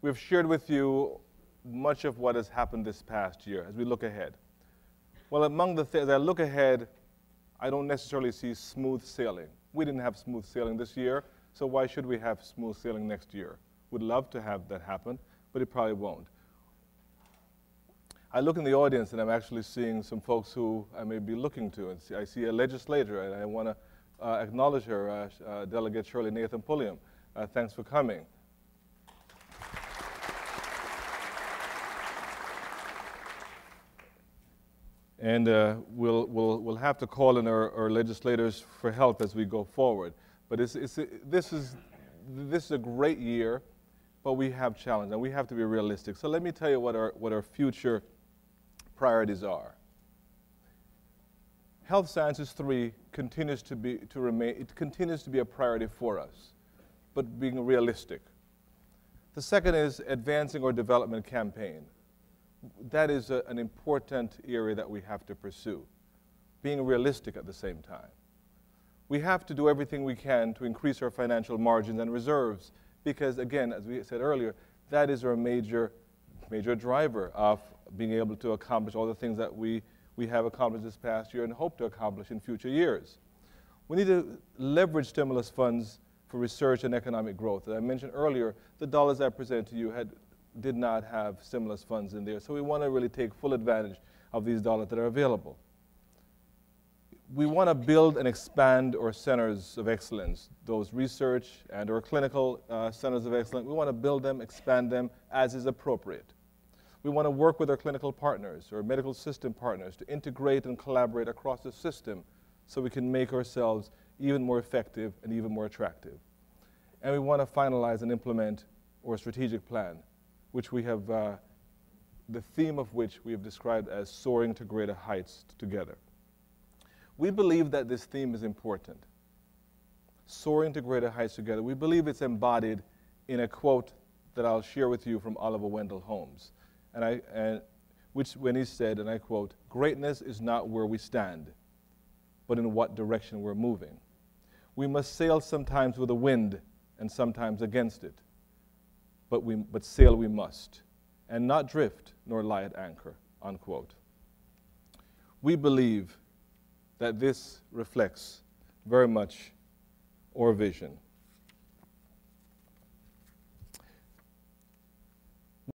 we've shared with you much of what has happened this past year as we look ahead. Well, among the things, as I look ahead, I don't necessarily see smooth sailing. We didn't have smooth sailing this year, so why should we have smooth sailing next year? Would love to have that happen, but it probably won't. I look in the audience and I'm actually seeing some folks who I may be looking to. And I see a legislator, and I want to acknowledge her, Delegate Shirley Nathan Pulliam. Thanks for coming. And we'll have to call in our legislators for help as we go forward. But this is a great year, but we have challenges, and we have to be realistic. So let me tell you what our future priorities are. Health Sciences 3 continues to be a priority for us, but being realistic. The second is advancing our development campaign. That is an important area that we have to pursue, being realistic at the same time. We have to do everything we can to increase our financial margins and reserves because, again, as we said earlier, that is our major driver of being able to accomplish all the things that we have accomplished this past year and hope to accomplish in future years. We need to leverage stimulus funds for research and economic growth. As I mentioned earlier, the dollars I presented to you did not have stimulus funds in there, so we want to really take full advantage of these dollars that are available. We want to build and expand our centers of excellence, those research and our clinical centers of excellence. We want to build them, expand them as is appropriate. We want to work with our clinical partners or medical system partners to integrate and collaborate across the system so we can make ourselves even more effective and even more attractive. And we want to finalize and implement our strategic plan, which we have, the theme of which we have described as soaring to greater heights together. We believe that this theme is important. Soaring to greater heights together. We believe it's embodied in a quote that I'll share with you from Oliver Wendell Holmes, when he said, and I quote, "Greatness is not where we stand, but in what direction we're moving. We must sail sometimes with the wind and sometimes against it, but sail we must, and not drift nor lie at anchor," unquote. We believe that this reflects very much our vision.